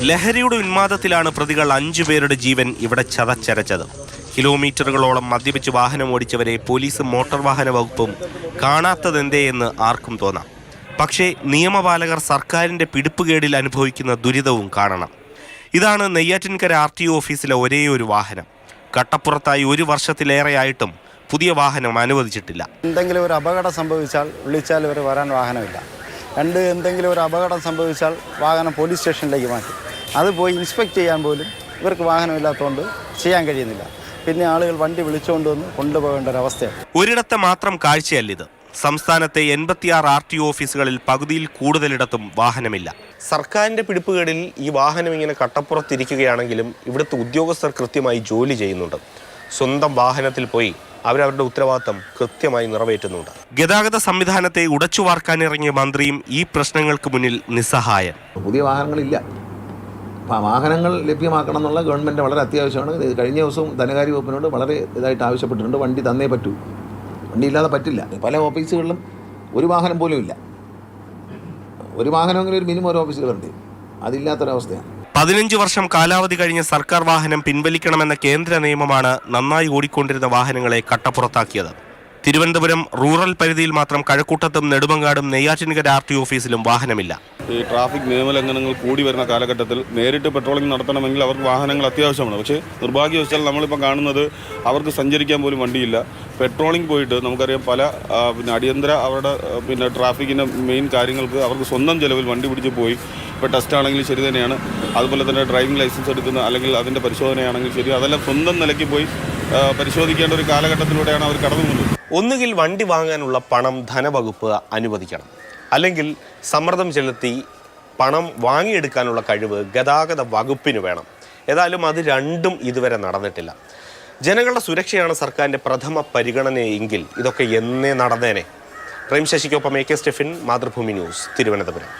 ലഹരിയുടെ ഉന്മാദത്തിലാണ് പ്രതികൾ 5 പേരുടെ ജീവൻ ഇവിടെ ചതച്ചരച്ചത്. കിലോമീറ്ററുകളോളം മദ്യപിച്ച് വാഹനം ഓടിച്ചവരെ പോലീസും മോട്ടോർ വാഹന വകുപ്പും കാണാത്തതെന്തേ എന്ന് ആർക്കും തോന്നാം. പക്ഷേ നിയമപാലകർ സർക്കാരിൻ്റെ പിടിപ്പുകേടിൽ അനുഭവിക്കുന്ന ദുരിതവും കാണണം. ഇതാണ് നെയ്യാറ്റിൻകര RTO ഓഫീസിലെ ഒരേ ഒരു വാഹനം. കട്ടപ്പുറത്തായി 1 വർഷത്തിലേറെയായിട്ടും പുതിയ വാഹനം അനുവദിച്ചിട്ടില്ല. എന്തെങ്കിലും ഒരു അപകടം സംഭവിച്ചാൽ വിളിച്ചാൽ ഇവർ വരാൻ വാഹനമില്ല. എന്തെങ്കിലും ഒരു അപകടം സംഭവിച്ചാൽ വാഹനം പോലീസ് സ്റ്റേഷനിലേക്ക് മാറ്റും. അത് പോയി ഇൻസ്പെക്ട് ചെയ്യാൻ പോലും ഇവർക്ക് വാഹനമില്ലാത്തതുകൊണ്ട് ചെയ്യാൻ കഴിയുന്നില്ല. പിന്നെ ആളുകൾ വണ്ടി വിളിച്ചുകൊണ്ട് വന്ന് കൊണ്ടുപോകേണ്ട ഒരവസ്ഥയാണ്. ഒരിടത്തെ മാത്രം കാഴ്ചയല്ലിത്. സംസ്ഥാനത്തെ 86 RTO ഓഫീസുകളിൽ പകുതിയിൽ കൂടുതലിടത്തും വാഹനമില്ല. സർക്കാരിൻ്റെ പിടിപ്പുകേടിൽ ഈ വാഹനം ഇങ്ങനെ കട്ടപ്പുറത്തിരിക്കുകയാണെങ്കിലും ഇവിടുത്തെ ഉദ്യോഗസ്ഥർ കൃത്യമായി ജോലി ചെയ്യുന്നുണ്ട്. സ്വന്തം വാഹനത്തിൽ പോയി അവരവരുടെ ഉത്തരവാദിത്തം കൃത്യമായി നിറവേറ്റുന്നുണ്ട്. ഗതാഗത സംവിധാനത്തെ ഉടച്ചു വാർക്കാനിറങ്ങിയ മന്ത്രിയും ഈ പ്രശ്നങ്ങൾക്ക് മുന്നിൽ നിസ്സഹായൻ. പുതിയ വാഹനങ്ങളില്ല. വാഹനങ്ങൾ ലഭ്യമാക്കണം എന്നുള്ള ഗവൺമെൻറ് വളരെ അത്യാവശ്യമാണ്. കഴിഞ്ഞ ദിവസവും ധനകാര്യ വകുപ്പിനോട് വളരെ ഇതായിട്ട് ആവശ്യപ്പെട്ടിട്ടുണ്ട്. വണ്ടി തന്നേ പറ്റൂ, വണ്ടി ഇല്ലാതെ പറ്റില്ല. പല ഓഫീസുകളിലും ഒരു വാഹനം പോലും ഇല്ല. ഒരു വാഹനമെങ്കിലും ഒരു മിനിമം ഒരു ഓഫീസിൽ വരണ്ടേ, അതില്ലാത്തൊരവസ്ഥയാണ്. 15 വർഷം കാലാവധി കഴിഞ്ഞ സർക്കാർ വാഹനം പിൻവലിക്കണമെന്ന കേന്ദ്ര നിയമമാണ് നന്നായി ഓടിക്കൊണ്ടിരുന്ന വാഹനങ്ങളെ കട്ടപ്പുറത്താക്കിയത്. തിരുവനന്തപുരം റൂറൽ പരിധിയിൽ മാത്രം കഴക്കൂട്ടത്തും നെടുമങ്ങാടും നെയ്യാറ്റിൻകര RTO ഓഫീസിലും വാഹനമില്ല. ഈ ട്രാഫിക് നിയമലംഘനങ്ങൾ കൂടി വരുന്ന കാലഘട്ടത്തിൽ നേരിട്ട് പെട്രോളിംഗ് നടത്തണമെങ്കിൽ അവർക്ക് വാഹനങ്ങൾ അത്യാവശ്യമാണ്. പക്ഷേ നിർഭാഗ്യവശാൽ നമ്മളിപ്പോൾ കാണുന്നത് അവർക്ക് സഞ്ചരിക്കാൻ പോലും വണ്ടിയില്ല. പെട്രോളിംഗ് പോയിട്ട് നമുക്കറിയാം പല അടിയന്തര അവരുടെ ട്രാഫിക്കിൻ്റെ മെയിൻ കാര്യങ്ങൾക്ക് അവർക്ക് സ്വന്തം ചിലവിൽ വണ്ടി പിടിച്ച് പോയി. ഇപ്പോൾ ടെസ്റ്റ് ആണെങ്കിലും ശരി തന്നെയാണ്, അതുപോലെ തന്നെ ഡ്രൈവിംഗ് ലൈസൻസ് എടുക്കുന്ന അല്ലെങ്കിൽ അതിൻ്റെ പരിശോധനയാണെങ്കിലും ശരി, അതെല്ലാം സ്വന്തം നിലയ്ക്ക് പോയി പരിശോധിക്കേണ്ട ഒരു കാലഘട്ടത്തിലൂടെയാണ് അവർ കടന്നു പോകുന്നത്. ഒന്നുകിൽ വണ്ടി വാങ്ങാനുള്ള പണം ധനവകുപ്പ് അനുവദിക്കണം, അല്ലെങ്കിൽ സമ്മർദ്ദം ചെലുത്തി പണം വാങ്ങിയെടുക്കാനുള്ള കഴിവ് ഗതാഗത വകുപ്പിന് വേണം. ഏതായാലും അത് രണ്ടും ഇതുവരെ നടന്നിട്ടില്ല. ജനങ്ങളുടെ സുരക്ഷയാണ് സർക്കാരിൻ്റെ പ്രഥമ പരിഗണനയെങ്കിൽ ഇതൊക്കെ എന്നേ നടന്നേനെ. പ്രേം ശശിക്കൊപ്പം AK സ്റ്റെഫിൻ, മാതൃഭൂമി ന്യൂസ്, തിരുവനന്തപുരം.